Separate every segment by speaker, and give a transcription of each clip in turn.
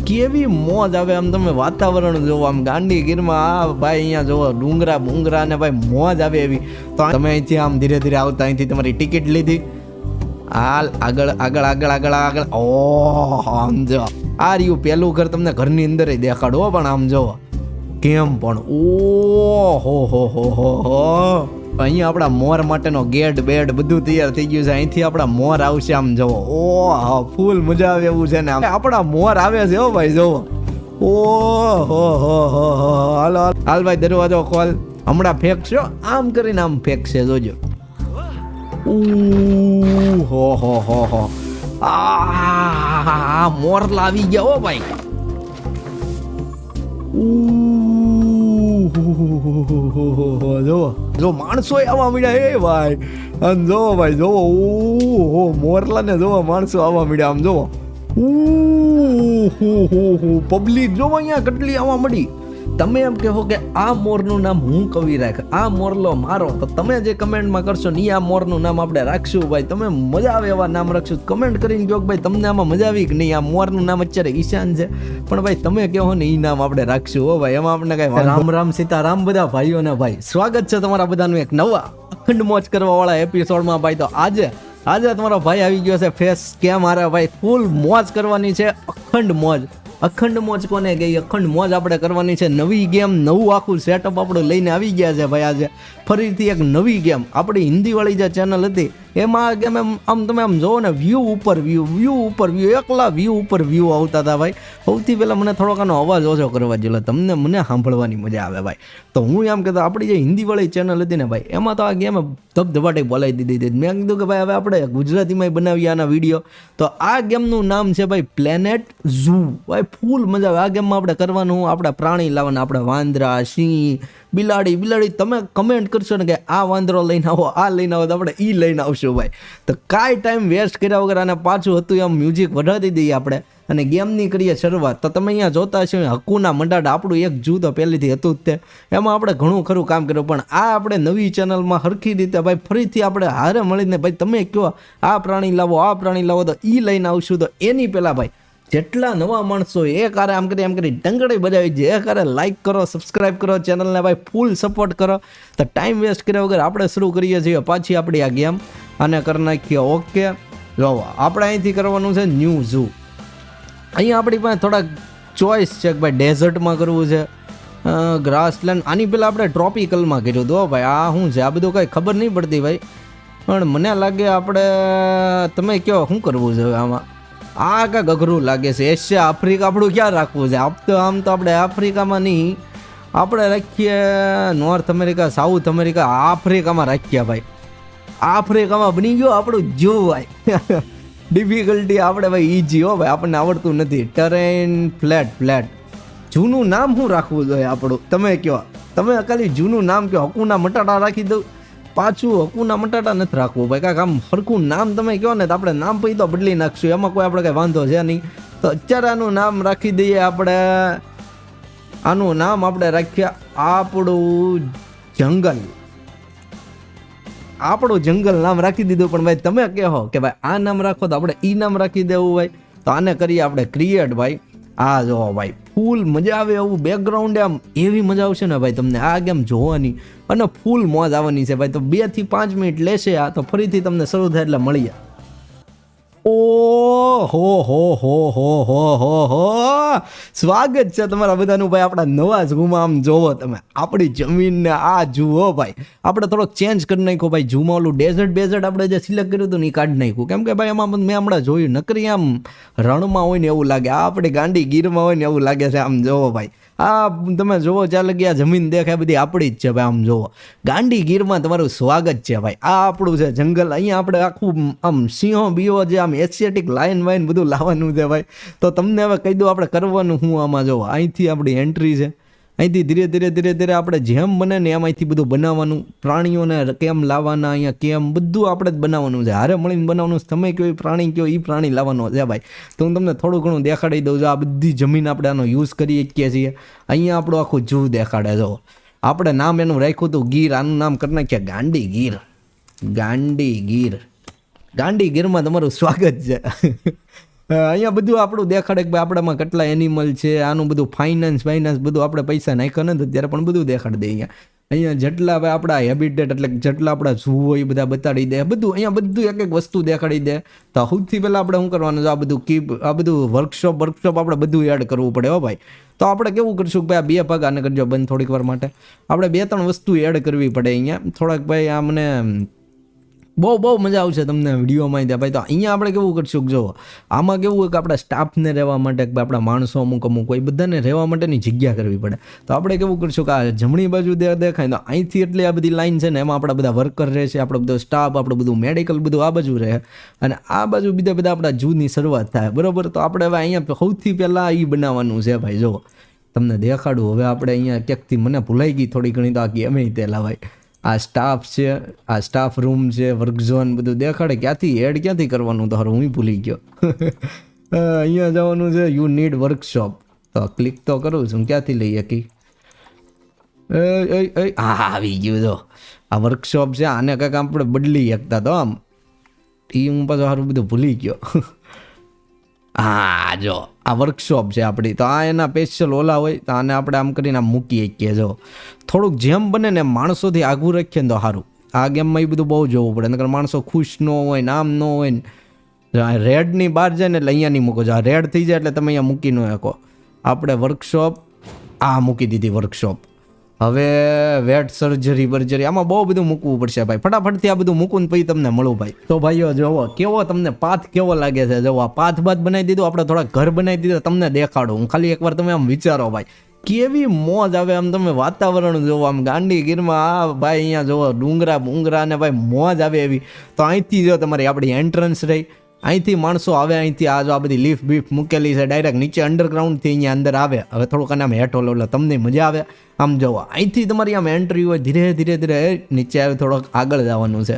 Speaker 1: કેવી મોજ આવે આમ તમે વાતાવરણ જોવો આમ ગાંડી ગીરમાં આ ભાઈ અહીંયા જોવો ડુંગરા બુંગરા ને ભાઈ મોજ આવે એવી. તો તમે અહીંથી આમ ધીરે ધીરે આવતા અહીંથી તમારી ટિકિટ લીધી, હાલ આગળ આગળ આગળ આગળ આગળ. ઓહ આમ જો આ રહ્યું પેલું ઘર, તમને ઘરની અંદર દેખાડો પણ આમ જોવો કેમ પણ. ઓહો હો અહીંયા આપણા મોર માટેનો ગેટ બેડ બધું તૈયાર થઈ ગયું છે. અહીંથી આપણા મોર આવશે આમ જોવો. ઓહ ફૂલ મજા આવે એવું છે ને આપણા મોર આવે છે હો ભાઈ જોવો. ઓહો હો હાલ હાલ ભાઈ દરવાજો ખોલ, હમણાં ફેંકશો આમ કરીને આમ ફેંકશે જોજો. હો આ મોરલા આવી ગયા હો ભાઈ. જો માણસો આવવા મળ્યા એ ભાઈ, આમ જોવો ભાઈ જોવો. ઓહો મોરલા ને જોવો માણસો આવવા મળ્યા આમ જોવો. પબ્લિક જોવો અહીંયા કેટલી આવવા મળી. તમે એમ કહો કે આ મોરનું નામ હું કવિ રાખ, આ મોરલો મારો, તો તમે જે કમેન્ટમાં કરશો ને આ મોરનું નામ આપણે રાખશું ભાઈ. તમે મજા આવે એવા નામ રાખશું. કમેન્ટ કરીને કહો કે ભાઈ તમને આમાં મજા આવી કે નહીં. આ મોરનું નામ અત્યારે ઈશાન છે, પણ ભાઈ તમે કહો ને એ નામ આપણે રાખશું હો ભાઈ. એમાં આપણે કઈ રામ રામ સીતારામ બધા ભાઈઓને ભાઈ સ્વાગત છે તમારા બધાનું એક નવા અખંડ મોજ કરવા વાળા એપિસોડમાં ભાઈ. તો આજે તમારો ભાઈ આવી ગયો છે ફેસ કેમ હારે ભાઈ. ફૂલ મોજ કરવાની છે, અખંડ મોજ. અખંડ મોજ કોને ગઈ? અખંડ મોજ આપણે કરવાની છે. નવી ગેમ, નવું આખું સેટઅપ આપણે લઈને આવી ગયા છે ભાઈ. આજે ફરીથી એક નવી ગેમ આપણી હિન્દીવાળી જે ચેનલ હતી એમાં આ ગેમ આમ તમે આમ જોવો ને વ્યૂ ઉપર એકલા વ્યૂ ઉપર વ્યૂ આવતા હતા ભાઈ. સૌથી પહેલાં મને થોડોક આનો અવાજ ઓછો કરવા જોઈએ, તમને મને સાંભળવાની મજા આવે ભાઈ. તો હું એમ કહેતો આપણી જે હિન્દીવાળી ચેનલ હતી ને ભાઈ એમાં તો આ ગેમ ધબધબાટે બોલાવી દીધી હતી. મેં કીધું કે ભાઈ હવે આપણે ગુજરાતીમાં બનાવીએ આના વિડીયો. તો આ ગેમનું નામ છે ભાઈ પ્લેનેટ ઝૂ ભાઈ. ફૂલ મજા આવે આ ગેમમાં. આપણે કરવાનું આપણા પ્રાણી લાવવાના, આપણે વાંદરા, સિંહ, બિલાડી. તમે કમેન્ટ કરશો ને કે આ વાંદરો લઈને આવો, આ લઈને આવો, તો આપણે ઈ લઈને આવશું ભાઈ. તો કાંઈ ટાઈમ વેસ્ટ કર્યા વગર આને પાછું હતું એમ મ્યુઝિક વધારી દઈએ આપણે અને ગેમની કરીએ શરૂઆત. તો તમે અહીંયા જોતા હશો હક્કુના મંડાડા આપણું એક જૂથ પહેલેથી હતું જ તે. એમાં આપણે ઘણું ખરું કામ કર્યું, પણ આ આપણે નવી ચેનલમાં હરખી રીતે ભાઈ ફરીથી આપણે હારે મળીને ભાઈ તમે કહો આ પ્રાણી લાવો તો ઈ લઈને આવશું. તો એની પહેલાં ભાઈ જેટલા નવા માણસો એક હારે આમ કરી ડંગળી બજાવી છે, એક હારે લાઇક કરો, સબસ્ક્રાઈબ કરો ચેનલને ભાઈ, ફૂલ સપોર્ટ કરો. તો ટાઈમ વેસ્ટ કર્યા વગર આપણે શરૂ કરીએ છીએ પાછી આપણી આ ગેમ. આને કરી નાખીએ ઓકે. જો આપણે અહીંથી કરવાનું છે ન્યૂ ઝૂ. અહીંયા આપણી પાસે થોડાક ચોઈસ છે કે ભાઈ ડેઝર્ટમાં કરવું છે, ગ્રાસલેન્ડ. આની પહેલાં આપણે ટ્રોપિકલમાં કર્યું હતું ભાઈ. આ શું છે આ બધું કંઈ ખબર નહીં પડતી ભાઈ, પણ મને લાગે આપણે તમે કહો શું કરવું છે આમાં. આ કાંઈક અઘરું લાગે છે. એશિયા આફ્રિકા આપણું ક્યાં રાખવું છે? આમ તો આપણે આફ્રિકામાં નહીં, આપણે રાખીએ નોર્થ અમેરિકા, સાઉથ અમેરિકા, આફ્રિકામાં રાખીએ ભાઈ. આફ્રિકામાં બની ગયો આપણું જો ભાઈ. ડિફિકલ્ટી આપણે ભાઈ ઈજી હો ભાઈ, આપણને આવડતું નથી. ટરેન ફ્લેટ. જૂનું નામ શું રાખવું જોઈએ આપણું? તમે કહો, તમે ખાલી જૂનું નામ કહો. હકુના મટાટા રાખી દઉં? પાછું હકુના મટાટા નથી રાખવું ભાઈ. કાંઈક આમ હરખું નામ તમે કહો ને તો આપણે નામ પછી તો બદલી નાખશું, એમાં કોઈ આપણે કંઈ વાંધો છે નહીં. તો અત્યારે આનું નામ રાખી દઈએ આપણે. આનું નામ આપણે રાખીએ આપણું જંગલ નામ રાખી દીધું. પણ ભાઈ તમે કહો કે ભાઈ આ નામ રાખો તો આપણે ઈ નામ રાખી દેવું ભાઈ. તો આને કરીએ આપણે ક્રિએટ ભાઈ. આ જો ભાઈ ફૂલ મજા આવે એવું બેકગ્રાઉન્ડ, આમ એવી મજા આવશે ને ભાઈ તમને આ ગેમ જોવાની, અને ફૂલ મોજ આવવાની છે ભાઈ. તો 2 થી 5 મિનિટ લેશે આ, તો ફરીથી તમને શરૂ થાય એટલે મળીએ. ઓ હો સ્વાગત છે તમારા બધાનું ભાઈ આપણા નવા ઝૂમાં. આમ જોવો તમે આપણી જમીનને આ જુઓ ભાઈ. આપણે થોડોક ચેન્જ કરી નાખ્યો ભાઈ ઝૂમાં. ઓલું ડેઝર્ટ આપણે જે સિલેક્ટ કર્યું હતું ને એ કાઢી નાખ્યું, કેમ કે ભાઈ એમાં મેં હમણાં જોયું નકરી આમ રણમાં હોય ને એવું લાગે, આ આપણી ગાંડી ગીરમાં હોય ને એવું લાગે છે. આમ જોવો ભાઈ આ તમે જોવો ચાલે કે આ જમીન દેખાય બધી આપણી જ છે ભાઈ. આમ જોવો ગાંડી ગીરમાં તમારું સ્વાગત છે ભાઈ. આ આપણું છે જંગલ. અહીંયા આપણે આખું આમ સિંહો બીઓ જે આમ એશિયાટિક લાયન વાઇન બધું લાવવાનું છે ભાઈ. તો તમને હવે કહી દઉં આપણે કરવાનું હું આમાં જોવો. અહીંથી આપણી એન્ટ્રી છે, અહીંથી ધીરે ધીરે આપણે જેમ બને ને એમ અહીંથી બધું બનાવવાનું. પ્રાણીઓને કેમ લાવવાના, અહીંયા કેમ બધું આપણે જ બનાવવાનું છે, હારે મળીને બનાવવાનું. તમે કયો એ પ્રાણી કયો એ પ્રાણી લાવવાનો છે ભાઈ. તો હું તમને થોડું ઘણું દેખાડી દઉં છું. આ બધી જમીન આપણે આનો યુઝ કરી શકીએ છીએ. અહીંયા આપણું આખું જૂ દેખાડે. જો આપણે નામ એનું રાખ્યું હતું ગીર, આનું નામ કરી નાખીએ ગાંડી ગીરમાં તમારું સ્વાગત છે. અહીંયા બધું આપણું દેખાડે કે ભાઈ આપણામાં કેટલા એનિમલ છે, આનું બધું ફાઇનાન્સ બધું આપણે પૈસા નાખ્યા નથી ત્યારે પણ બધું દેખાડી દે અહીંયા જેટલા ભાઈ આપણા હેબિટેટ એટલે જેટલા આપણા ઝૂ હોય બધા બતાડી દે, બધું અહીંયા બધું એક એક વસ્તુ દેખાડી દે. તો સૌથી પહેલાં આપણે શું કરવાનું છે, આ બધું વર્કશોપ આપણે બધું એડ કરવું પડે હો ભાઈ. તો આપણે કેવું કરશું કે ભાઈ આ 2 ભાગ આને કરજો બંધ થોડીક વાર માટે, આપણે 2-3 વસ્તુ એડ કરવી પડે અહીંયા થોડાક ભાઈ. આ મને બહુ મજા આવશે તમને વિડીયોમાં ત્યાં ભાઈ. તો અહીંયા આપણે કેવું કરશું, જો આમાં કેવું હોય કે આપણા સ્ટાફને રહેવા માટે કે આપણા માણસો અમુક હોય બધાને રહેવા માટેની જગ્યા કરવી પડે. તો આપણે કેવું કરશું કે આ જમણી બાજુ દેખાય તો અહીંથી એટલી આ બધી લાઈન છે ને એમાં આપણા બધા વર્કર રહે છે, આપણો બધો સ્ટાફ, આપણું બધું મેડિકલ બધું આ બાજુ રહે, અને આ બાજુ બધા આપણા જૂની શરૂઆત થાય બરાબર. તો આપણે હવે અહીંયા સૌથી પહેલાં એ બનાવવાનું છે ભાઈ. જો તમને દેખાડું હવે આપણે અહીંયા ક્યાંકથી મને ભૂલાઈ ગઈ થોડી ઘણી, તો આ કેમ તે લાવાય. આ સ્ટાફ છે, આ સ્ટાફ રૂમ છે, વર્ક ઝોન બધું દેખાડે. ક્યાંથી કરવાનું તો હારું હું ભૂલી ગયો. અહીંયા જવાનું છે યુ નીડ વર્કશોપ, તો ક્લિક તો કરું છું. ક્યાંથી લઈએ કી આવી ગયું. જો આ વર્કશોપ છે, આને કંઈક આપણે બદલી શકતા તો આમ એ હું પાછું સારું બધું ભૂલી ગયો. હા જો આ વર્કશોપ છે આપણી, તો આ એના સ્પેશિયલ ઓલા હોય તો આને આપણે આમ કરીને આમ મૂકી શકીએ. જો થોડુંક જેમ બને ને માણસોથી આગું રાખીએ ને તો સારું. આ ગેમમાં એ બધું બહુ જોવું પડે, નકર માણસો ખુશ ન હોય ને આમ ન હોય ને. રેડની બહાર જાય ને એટલે અહીંયા નહીં મૂકો. જો આ રેડ થઈ જાય એટલે તમે અહીંયા મૂકી ન શકો. આપણે વર્કશોપ આ મૂકી દીધી વર્કશોપ. હવે વેટ સર્જરી આમાં બહુ બધું મૂકવું પડશે ભાઈ. ફટાફટથી આ બધું મૂકવું ને પછી તમને મળું ભાઈ. તો ભાઈઓ જોવો કેવો તમને પાથ કેવો લાગે છે. જો આ પાથ બનાવી દીધું આપણે, થોડા ઘર બનાવી દીધું તમને દેખાડું હું. ખાલી એકવાર તમે આમ વિચારો ભાઈ, કેવી મોજ આવે આમ. તમે વાતાવરણ જોવો આમ ગાંધીગીરમાં. આ ભાઈ અહીંયા જોવો ડુંગરા ને ભાઈ મોજ આવે એવી. તો અહીંથી જો તમારી આપણી એન્ટ્રન્સ રહી, અહીંથી માણસો આવે, અહીંથી આ જો આ બધી લીફ બીફ મૂકેલી છે, ડાયરેક્ટ નીચે અંડરગ્રાઉન્ડથી અહીંયા અંદર આવે. હવે થોડુંક આને આમ હેઠો લો તમને મજા આવે. આમ જોવો અહીંથી તમારી આમ એન્ટ્રી હોય, ધીરે નીચે આવે, થોડોક આગળ જવાનું છે.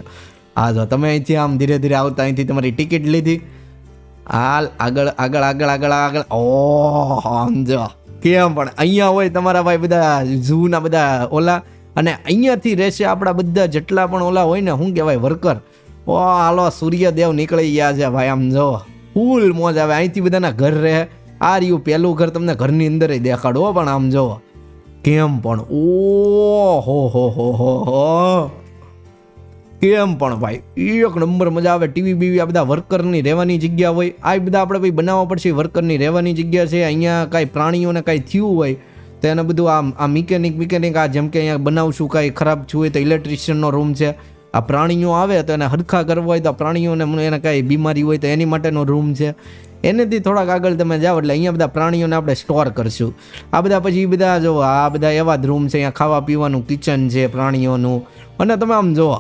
Speaker 1: આ જો તમે અહીંથી આમ ધીરે આવતા અહીંથી તમારી ટિકિટ લીધી, હાલ આગળ. ઓહ આમ જો કેમ પણ અહીંયા હોય તમારા ભાઈ બધા ઝૂના બધા ઓલા, અને અહીંયાથી રહેશે આપણા બધા જેટલા પણ ઓલા હોય ને શું કહેવાય વર્કર. ઓ હાલો સૂર્યદેવ નીકળી ગયા છે ભાઈ. આમ જો ફૂલ મોજ આવે. અહીંથી બધાના ઘર રહે. આ રહ્યું પહેલું ઘર, તમને ઘરની અંદર દેખાડો પણ આમ જો કેમ પણ. હો કેમ પણ ભાઈ એક નંબર મજા આવે. ટીવી બીવી આ બધા વર્કરની રહેવાની જગ્યા હોય. આ બધા આપણે ભાઈ બનાવવા પડશે. વર્કરની રહેવાની જગ્યા છે. અહીંયા કાંઈ પ્રાણીઓને કાંઈ થયું હોય તો એને બધું આ મિકેનિક આ જેમ કે અહીંયા બનાવશું કાંઈ ખરાબ થયું હોય તો ઇલેક્ટ્રિશિયનનો રૂમ છે. આ પ્રાણીઓ આવે તો એને હરખા કરવા હોય તો પ્રાણીઓને એને કાંઈ બીમારી હોય તો એની માટેનો રૂમ છે. એનેથી થોડાક આગળ તમે જાઓ એટલે અહીંયા બધા પ્રાણીઓને આપણે સ્ટોર કરશું. આ બધા પછી એ બધા જો આ બધા એવા જ રૂમ છે. અહીંયા ખાવા પીવાનું કિચન છે પ્રાણીઓનું. અને તમે આમ જુઓ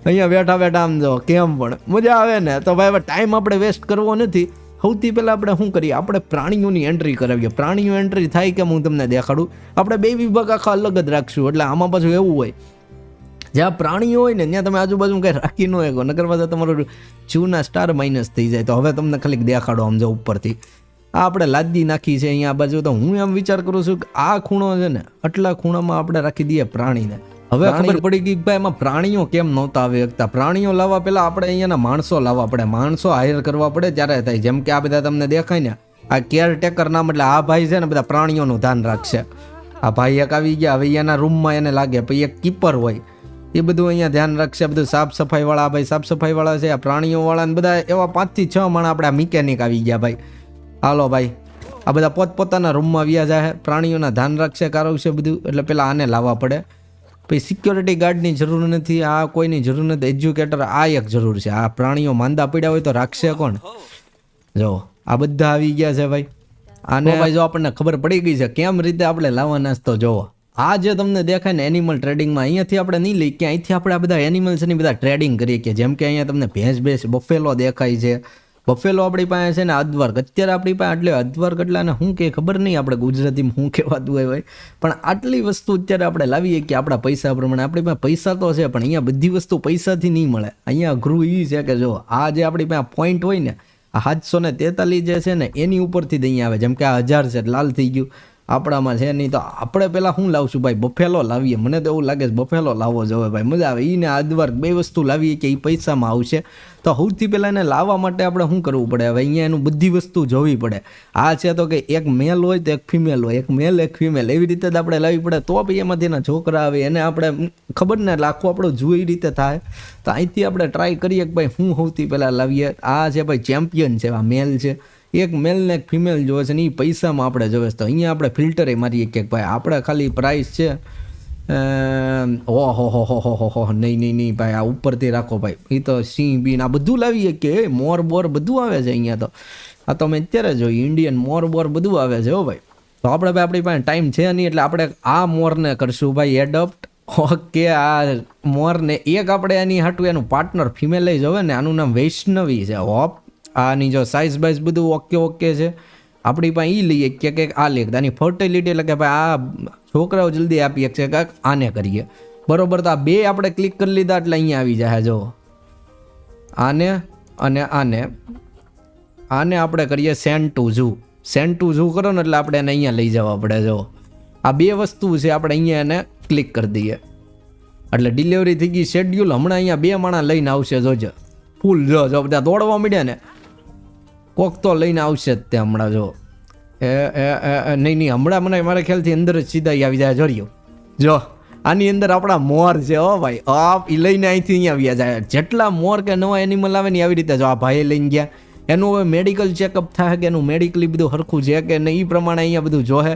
Speaker 1: અહીંયા બેઠા આમ જો કેમ પણ મજા આવે ને. તો ભાઈ હવે ટાઈમ આપણે વેસ્ટ કરવો નથી. સૌથી પહેલાં આપણે શું કરીએ, આપણે પ્રાણીઓની એન્ટ્રી કરાવીએ. પ્રાણીઓ એન્ટ્રી થાય કે હું તમને દેખાડું. આપણે 2 વિભાગ આખા અલગ જ રાખશું. એટલે આમાં પાછું એવું હોય જ્યાં પ્રાણીઓ હોય ને ત્યાં તમે આજુબાજુ કંઈ રાખી ન શકો, નકર પાછા તમારું જૂના સ્ટાર માઇનસ થઈ જાય. તો હવે તમને ખાલી દેખાડો આમ જો ઉપરથી આ આપણે લાદી નાખી છે અહીંયા આ બાજુ. તો હું એમ વિચાર કરું છું કે આ ખૂણો છે ને આટલા ખૂણામાં આપણે રાખી દઈએ પ્રાણીને. હવે ખબર પડી ગઈ ભાઈ એમાં પ્રાણીઓ કેમ નહોતા આવી શકતા. પ્રાણીઓ લાવવા પહેલાં આપણે અહીંયાના માણસો લાવવા પડે, માણસો હાયર કરવા પડે ત્યારે થાય. જેમ કે આ બધા તમને દેખાય ને આ કેરટેકર નામ, એટલે આ ભાઈ છે ને બધા પ્રાણીઓનું ધ્યાન રાખશે. આ ભાઈ એક આવી ગયા, હવે એના રૂમમાં એને લાગે. પછી એક કીપર હોય એ બધું અહીંયા ધ્યાન રાખશે. બધું સાફ સફાઈવાળા, ભાઈ સાફ સફાઈવાળા છે. આ પ્રાણીઓવાળા ને બધા એવા 5 થી 6 માણસ આપણે મિકેનિક આવી ગયા ભાઈ. હાલો ભાઈ આ બધા પોતપોતાના રૂમમાં આવ્યા જાય. પ્રાણીઓના ધ્યાન રાખશે, કારવશે બધું. એટલે પેલા આને લાવવા પડે. પછી સિક્યોરિટી ગાર્ડની જરૂર નથી, આ કોઈની જરૂર નથી. એજ્યુકેટર આ એક જરૂર છે. આ પ્રાણીઓ માંદા પડ્યા હોય તો રાખશે કોણ? જો આ બધા આવી ગયા છે ભાઈ. આને ભાઈ જો આપણને ખબર પડી ગઈ છે કેમ રીતે આપણે લાવવાના. તો જોવો આ જે તમને દેખાય ને એનિમલ ટ્રેડિંગમાં, અહીંયાથી આપણે નહીં લઈ કે અહીંથી આપણે આ બધા એનિમલ્સની બધા ટ્રેડિંગ કરીએ. કે જેમ કે અહીંયા તમને ભેંસ બફેલો દેખાય છે. બફેલો આપણી પાસે છે ને અધવર્ગ. અત્યારે આપણી પાસે એટલે અધવર્ગ એટલે ને શું કે ખબર નહીં આપણે ગુજરાતીમાં શું કહેવાતું હોય ભાઈ. પણ આટલી વસ્તુ અત્યારે આપણે લાવીએ કે આપણા પૈસા પ્રમાણે. આપણી પાસે પૈસા તો છે પણ અહીંયા બધી વસ્તુ પૈસાથી નહીં મળે. અહીંયા અઘરું એ છે કે જો આ જે આપણી પાસે પોઈન્ટ હોય ને આ 743 જે છે ને એની ઉપરથી જ અહીંયા આવે. જેમ કે આ 1000 છે લાલ થઈ ગયું. આપણામાં છે નહીં. તો આપણે પહેલાં શું લાવશું ભાઈ? બફેલો લાવીએ. મને તો એવું લાગે છે બફેલો લાવવો જોઈએ ભાઈ, મજા આવે. એને આદવાર 2 વસ્તુ લાવીએ કે એ પૈસામાં આવશે. તો સૌથી પહેલાં એને લાવવા માટે આપણે શું કરવું પડે? હવે અહીંયા એનું બધી વસ્તુ જોવી પડે. આ છે તો કે એક મેલ હોય તો એક ફિમેલ હોય, એક મેલ એક ફિમેલ, એવી રીતે જ આપણે લાવવી પડે. તો પછી એમાંથી એના છોકરા આવે, એને આપણે ખબર ને લાખો આપણો જુએ એ રીતે થાય. તો અહીંથી આપણે ટ્રાય કરીએ કે ભાઈ હું સૌથી પહેલાં લાવીએ. આ છે ભાઈ ચેમ્પિયન છે, આ મેલ છે. એક મેલ ને એક ફિમેલ જોવે છે ને એ પૈસામાં આપણે જોવે છે. તો અહીંયા આપણે ફિલ્ટરે મારીએ કે ભાઈ આપણે ખાલી પ્રાઇસ છે ઓહો નહીં ભાઈ, આ ઉપરથી રાખો ભાઈ. એ તો સિંહ બીન આ બધું લાવીએ કે મોર બોર બધું આવે છે અહીંયા. તો આ તો મેં અત્યારે જોયું, ઇન્ડિયન મોર બોર બધું આવે છે હો ભાઈ. તો આપણે ભાઈ આપણી પાસે ટાઈમ છે નહીં એટલે આપણે આ મોરને કરશું ભાઈ એડોપ્ટ. ઓકે, આ મોરને એક આપણે એની હાટું એનું પાર્ટનર ફિમેલ લઈ જવે ને. આનું નામ વૈષ્ણવી છે. હોપ, આની જો સાઇઝ બાઇઝ બધું ઓકે છે. આપણી પાસે એ લઈએ કે આ લે આની ફર્ટિલિટી, એટલે કે ભાઈ આ છોકરાઓ જલ્દી આપીએ છે કાંક આને કરીએ બરોબર. તો આ 2 આપણે ક્લિક કરી લીધા એટલે અહીંયા આવી જાય. જો આને અને આને આપણે કરીએ સેન્ડ ટુ ઝૂ કરો ને એટલે આપણે એને અહીંયા લઈ જવા પડે. જો આ 2 વસ્તુ છે, આપણે અહીંયા એને ક્લિક કરી દઈએ એટલે ડિલિવરી થઈ ગઈ. શેડ્યુલ હમણાં અહીંયા 2 માણસ લઈને આવશે. જોજો ફૂલ જો બધા દોડવા માંડ્યા ને, કોક તો લઈને આવશે જ તે હમણાં. જો નહીં હમણાં મને મારા ખ્યાલથી અંદર જ સીધા આવી જાય. જોડ્યો જો આની અંદર આપણા મોર છે હો ભાઈ. એ લઈને અહીંથી અહીંયા આવ્યા જાય. જેટલા મોર કે નવા એનિમલ આવે ને આવી રીતે જો આ ભાઈએ લઈને ગયા. એનું હવે મેડિકલ ચેકઅપ થાય કે એનું મેડિકલી બધું સરખું છે કે નહીં, એ પ્રમાણે અહીંયા બધું જોહે.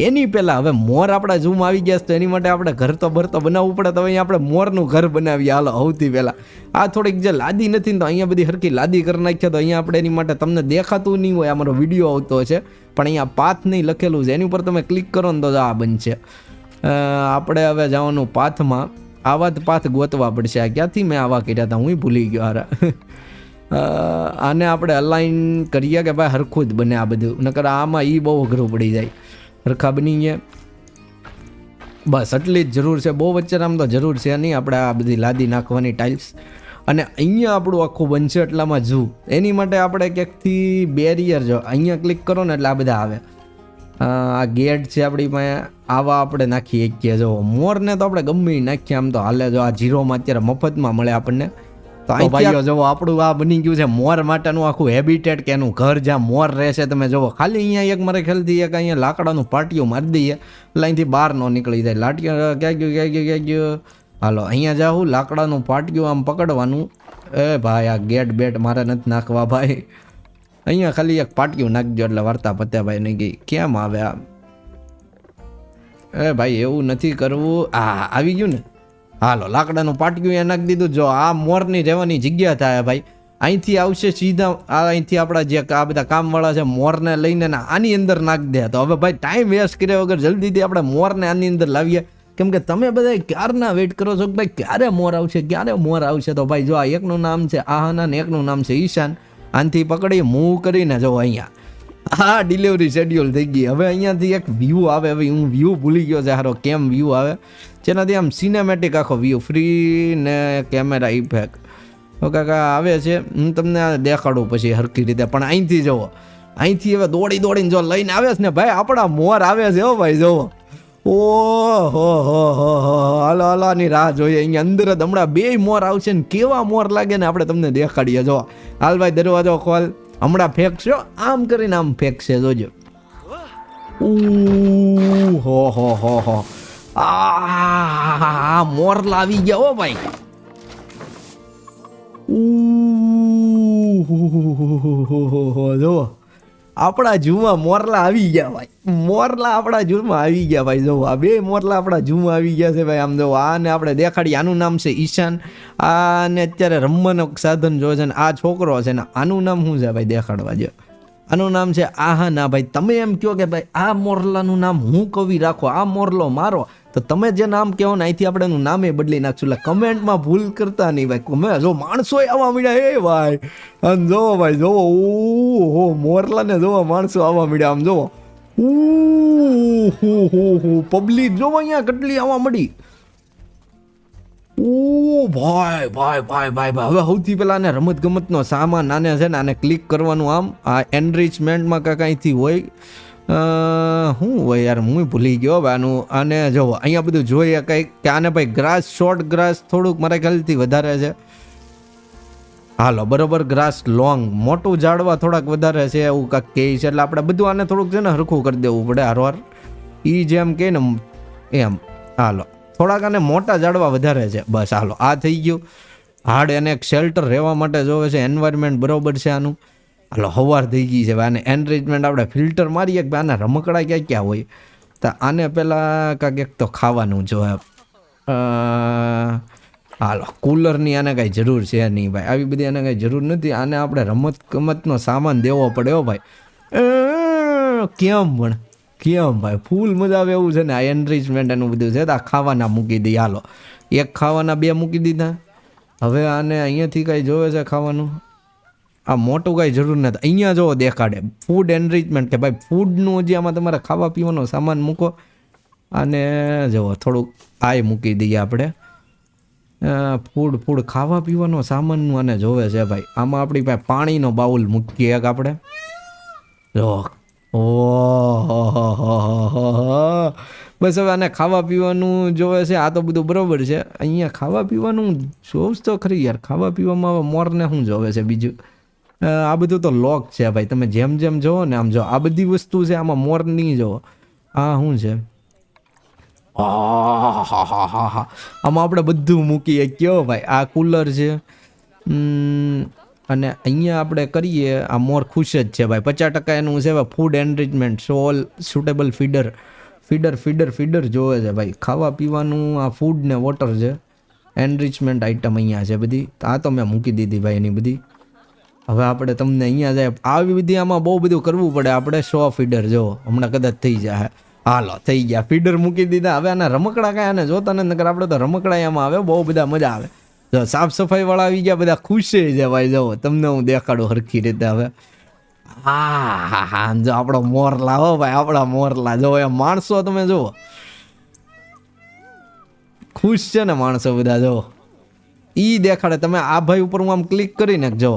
Speaker 1: એની પહેલાં હવે મોર આપણા ઝૂમ આવી ગયા તો એની માટે આપણે ઘર તો બનાવવું પડે. તો અહીંયા આપણે મોરનું ઘર બનાવીએ. હાલો સૌથી પહેલાં આ થોડીક જે લાદી નથી ને તો અહીંયા બધી સરખી લાદી કરી નાખીએ. તો અહીંયા આપણે એની માટે તમને દેખાતું નહીં હોય, અમારો વિડીયો આવતો છે પણ અહીંયા પાથ નહીં લખેલું છે, એની ઉપર તમે ક્લિક કરો ને તો આ બનશે. આપણે હવે જવાનું પાથમાં. આવા જ પાથ ગોતવા પડશે. આ ક્યાંથી મેં આવા કર્યા હતા, હું ભૂલી ગયો. હારા આને આપણે અલાઈન કરીએ કે ભાઈ હરખું જ બને આ બધું. નકર આમાં એ બહુ અઘરું પડી જાય. હરખા બની ગયા બસ એટલી જ જરૂર છે. બહુ વચ્ચે આમ તો જરૂર છે નહીં. આપણે આ બધી લાદી નાખવાની ટાઇલ્સ. અને અહીંયા આપણું આખું બનશે એટલામાં ઝૂ. એની માટે આપણે ક્યાંકથી બેરિયર જો અહીંયા ક્લિક કરો ને એટલે આ બધા આવે. આ ગેટ છે આપણી પાસે. આવા આપણે નાખીએ કે જો મોરને તો આપણે ગમે નાખીએ આમ તો હાલે. જો આ 0માં અત્યારે મફતમાં મળે આપણને. તો ભાઈઓ જો આપણું આ બની ગયું છે મોર માટેનું આખું હેબિટેટ કે એનું ઘર જ્યાં મોર રહેશે. તમે જુઓ ખાલી અહીંયા એક મારે ખ્યાલથી એક અહીંયા લાકડાનું પાટિયું મારી દઈએ એટલે અહીંથી બહાર ન નીકળી જાય. લાટિયા ક્યાં ગયું હાલો અહીંયા જાઉં. લાકડાનું પાટિયું આમ પકડવાનું. એ ભાઈ આ ગેટ બેટ મારે નથી નાખવા ભાઈ. અહીંયા ખાલી એક પાટિયું નાખજો એટલે વાર્તા પત્યા ભાઈ નહીં ગઈ. કેમ આવે આ? એ ભાઈ એવું નથી કરવું. આવી ગયું ને. હાલો લાકડાનું પાટિયું એ નાખી દીધું. જો આ મોરની રહેવાની જગ્યા થાય ભાઈ. અહીંથી આવશે સીધા. અહીંથી આપણા જે આ બધા કામવાળા છે મોરને લઈને આની અંદર નાખી દે. તો હવે ભાઈ ટાઈમ વેસ્ટ કર્યા વગર જલ્દીથી આપણે મોરને આની અંદર લાવીએ. કેમ કે તમે બધા ક્યારના વેઇટ કરો છો કે ભાઈ ક્યારે મોર આવશે. તો ભાઈ જો આ એકનું નામ છે આહાના ને એકનું નામ છે ઈશાન. આનથી પકડી મૂવ કરીને જો અહીંયા હા ડિલિવરી શેડ્યુલ થઈ ગઈ. હવે અહીંયાથી એક વ્યૂ આવે. હવે હું વ્યૂ ભૂલી ગયો છે હારો કેમ વ્યૂ આવે, જેનાથી આમ સિનેમેટિક આખો વ્યૂ ફ્રી ને કેમેરા ઇફેક્ટ કાકા આવે છે. હું તમને દેખાડું પછી હરખી રીતે. પણ અહીંથી જુઓ, અહીંથી હવે દોડીને જો લઈને આવે છે ને ભાઈ આપણા મોર આવે છે હો ભાઈ. જુઓ ઓહો હાલો ની રાહ જોઈએ. અહીંયા અંદર જ હમણાં 2 મોર આવશે ને કેવા મોર લાગે ને આપણે તમને દેખાડીએ. જો હાલ ભાઈ દરવાજો ખોલ. હમણાં ફેંકશો આમ કરીને આમ ફેંકશે જોજો. હો આ મોરલા આવી ગયા હો ભાઈ. જો આપણા ઝૂમાં મોરલા આવી ગયા ભાઈ. આપણા ઝૂમાં આવી ગયા ભાઈ. જો આ 2 મોરલા આપણા ઝૂમાં આવી ગયા છે ભાઈ. આમ જો આને આપણે દેખાડીએ. આનું નામ છે ઈશાન. આને અત્યારે રમવાનું સાધન જો છે ને આ છોકરો છે ને આનું નામ શું છે ભાઈ દેખાડવા જો. આનું નામ છે આહાના ભાઈ. તમે એમ કહો કે ભાઈ આ મોરલાનું નામ હું કવિ રાખો, આ મોરલો મારો, તો તમે જે નામ કહો ને અહીંથી આપણે એનું નામે બદલી નાખશું. એટલે કમેન્ટમાં ભૂલ કરતા નહીં ભાઈ. જો માણસો આવવા મળ્યા. એ ભાઈ આમ જોવો ભાઈ, જોવો ઓહો મોરલાને જોવો માણસો આવવા મળ્યા. આમ જોવો પબ્લિક જોવો અહીંયા કેટલી આવવા મળી. ઓ ભાઈ હવે સૌથી પહેલા આને રમત ગમતનો સામાન આને છે ને આને ક્લિક કરવાનું. આમ આ એનરિચમેન્ટમાં કાંઈથી હોય. શું હોય યાર, હું ભૂલી ગયો હવે આનું. આને જો અહીંયા બધું જોઈએ કંઈક કે આને ભાઈ ગ્રાસ, શોર્ટ ગ્રાસ થોડુંક મારા ખ્યાલથી વધારે છે. હાલો બરોબર, ગ્રાસ લોંગ, મોટું ઝાડવા થોડાક વધારે છે એવું કાંઈક કહે છે. એટલે આપણે બધું આને થોડુંક છે ને હરખું કરી દેવું પડે હારવાર. એ જેમ કહે ને એમ. હાલો થોડાક આને મોટા ઝાડવા વધારે છે. બસ હાલો આ થઈ ગયું. હાર્ડ એને એક શેલ્ટર રહેવા માટે જોવે છે, એન્વાયરમેન્ટ બરોબર છે આનું. હાલો હવાર થઈ ગઈ છે. આને એનરિચમેન્ટ આપણે ફિલ્ટર મારીએ કે આના રમકડા ક્યાં ક્યાં હોય. તો આને પહેલાં કાંઈક એક તો ખાવાનું જોઈએ. હાલો કુલરની આને કાંઈ જરૂર છે નહીં ભાઈ, આવી બધી આને કાંઈ જરૂર નથી. આને આપણે રમત ગમતનો સામાન દેવો પડે હો ભાઈ. કેમ ભાઈ ફૂલ મજા આવે એવું છે ને. આ એનરિચમેન્ટ એનું બધું છે તો આ ખાવાના મૂકી દઈએ. હાલો એક ખાવાના 2 મૂકી દીધા. હવે આને અહીંયાથી કાંઈ જોવે છે ખાવાનું. આ મોટું કાંઈ જરૂર નથી. અહીંયા જો દેખાડે ફૂડ એનરિચમેન્ટ કે ભાઈ ફૂડનું હજી આમાં તમારે ખાવા પીવાનો સામાન મૂકો. અને જુઓ થોડુંક આય મૂકી દઈએ આપણે. ફૂડ ખાવા પીવાનો સામાનનું આને જોવે છે ભાઈ. આમાં આપણી પાસે પાણીનો બાઉલ મૂકીએ એક આપણે. જો ઓહો બસ હવે આને ખાવા પીવાનું જોવે છે. આ તો બધું બરાબર છે. અહીંયા ખાવા પીવાનું જોઉં તો ખરી યાર. ખાવા પીવામાં હવે મોરને શું જોવે છે બીજું. આ બધું તો લોક છે ભાઈ. તમે જેમ જેમ જોવો ને આમ જો આ બધી વસ્તુ છે આમાં મોર નહીં જોવો. આ શું છે, આમાં આપણે બધું મૂકીએ કયો ભાઈ. આ કુલર છે. અને અહીંયા આપણે કરીએ આ મોર ખુશ જ છે ભાઈ. 50% એનું છે ફૂડ એનરિચમેન્ટ, સોલ સુટેબલ ફીડર જોવે છે ભાઈ. ખાવા પીવાનું આ ફૂડ ને વોટર છે. એનરિચમેન્ટ આઇટમ અહીંયા છે બધી. આ તો મેં મૂકી દીધી ભાઈ એની બધી. હવે આપણે તમને અહીંયા જાય આવી બધી આમાં બહુ બધું કરવું પડે આપણે. 100 ફીડર જો હમણાં કદાચ થઈ જાય. હાલો થઈ ગયા, ફીડર મૂકી દીધા. હવે આના રમકડા કાંઈ આને જોતા ને નકર આપણે તો રમકડા એમાં આવે બહુ બધા મજા આવે. જો સાફ સફાઈ વાળા આવી ગયા, બધા ખુશ છે ભાઈ. જો તમને હું દેખાડું હરખી રીતે હવે. હા જો આપણો મોરલા હો ભાઈ, આપણા મોરલા જો એ માણસો તમે જુઓ ખુશ છે ને માણસો બધા. જો ઈ દેખાડે. તમે આ ભાઈ ઉપર હું આમ ક્લિક કરીને જો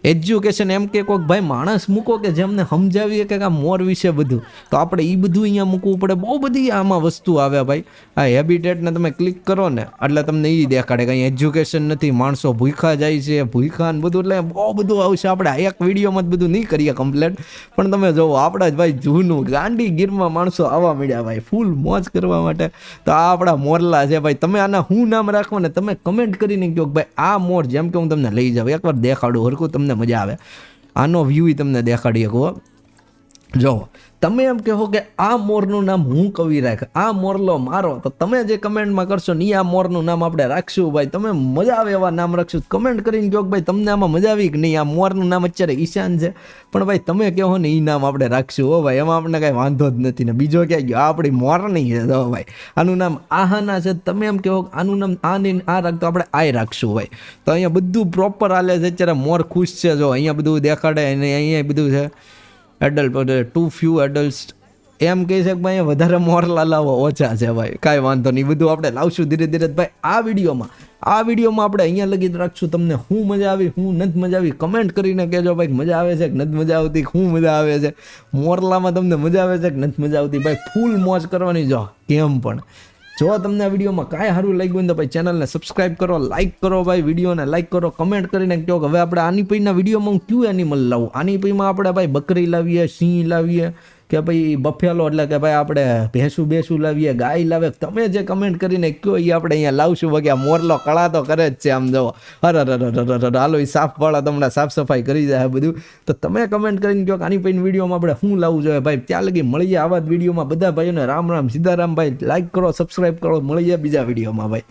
Speaker 1: એજ્યુકેશન એમ કે કોઈક ભાઈ માણસ મૂકો કે જેમને સમજાવીએ કે આ મોર વિશે બધું, તો આપણે એ બધું અહીંયા મૂકવું પડે. બહુ બધી આમાં વસ્તુ આવે ભાઈ. આ હેબિટેટને તમે ક્લિક કરો ને એટલે તમને એ દેખાડે કે અહીં એજ્યુકેશન નથી, માણસો ભૂખા જાય છે, ભૂખા ને બધું. એટલે બહુ બધું આવશે. આપણે એક વિડીયોમાં જ બધું નહીં કરીએ કમ્પ્લેટ, પણ તમે જોવો આપણા જ ભાઈ જૂનું ગાંડી ગીરમાં માણસો આવવા મળ્યા ભાઈ ફૂલ મોજ કરવા માટે. તો આ આપણા મોરલા છે ભાઈ. તમે આના શું નામ રાખો ને તમે કમેન્ટ કરીને કહો કે ભાઈ આ મોર, જેમ કે હું તમને લઈ જાઉં એકવાર દેખાડું હરખું તમને મજા આવે. આનો વ્યૂ તમને દેખાડી શકો. જો તમે એમ કહો કે આ મોરનું નામ હું કવિ રાખ, આ મોરલો મારો, તો તમે જે કમેન્ટમાં કરશો ને આ મોરનું નામ આપણે રાખશું ભાઈ. તમે મજા આવે એવા નામ રાખશું. કમેન્ટ કરીને કહો કે ભાઈ તમને આમાં મજા આવી કે નહીં. આ મોરનું નામ અત્યારે ઈશાન છે, પણ ભાઈ તમે કહો ને એ નામ આપણે રાખશું હો ભાઈ. એમાં આપણે કાંઈ વાંધો જ નથી ને. બીજો ક્યાં ગયો, આ આપણી મોરની છે જો ભાઈ. આનું નામ આહાના છે. તમે એમ કહો આનું નામ આ નહીં આ રાખતો, આપણે આય રાખશું ભાઈ. તો અહીંયા બધું પ્રોપર હાલે છે અત્યારે. મોર ખુશ છે જો અહીંયા બધું દેખાડે. અને અહીંયા બધું છે એડલ્ટ, ટુ ફ્યુ એડલ્ટ એમ કહે છે કે ભાઈ વધારે મોરલા લાવો, ઓછા છે ભાઈ. કાંઈ વાંધો નહીં, બધું આપણે લાવશું ધીરે ધીરે ભાઈ. આ વિડીયોમાં આપણે અહીંયા લગી રાખશું. તમને શું મજા આવી, શું નથી મજા આવી, કમેન્ટ કરીને કહેજો ભાઈ. મજા આવે છે કે નથી મજા આવતી, શું મજા આવે છે મોરલામાં, તમને મજા આવે છે કે નથી મજા આવતી ભાઈ. ફૂલ મોજ કરવાની. જો કેમ પણ જો તમને આ વિડીયોમાં કાંઈ સારું લાગ્યું તો ભાઈ ચેનલને સબસ્ક્રાઈબ કરો, લાઇક કરો ભાઈ. વિડીયોને લાઇક કરો, કમેન્ટ કરીને કહો કે હવે આપણે આની પૈના વિડીયોમાં હું ક્યુ એનિમલ લાવું. આની પૈમાં આપણે ભાઈ બકરી લાવીએ, સિંહ લાવીએ કે ભાઈ બફેલો, એટલે કે ભાઈ આપણે ભેંસું લાવીએ, ગાય લાવે. તમે જે કમેન્ટ કરીને કહો એ આપણે અહીંયા લાવશું. બાકી આ મોરલો કળા તો કરે જ છે આમ જવો. હાલો એ સાફવાળા તમને સાફ સફાઈ કરી જાય બધું. તો તમે કમેન્ટ કરીને કહો કે આની પૈન વિડીયોમાં આપણે શું લાવવું જોઈએ ભાઈ. ત્યાં લગી મળીએ આવા જ વિડીયોમાં. બધા ભાઈઓને રામ રામ સીતારામ ભાઈ. લાઈક કરો, સબસ્ક્રાઈબ કરો. મળીએ બીજા વિડીયોમાં ભાઈ.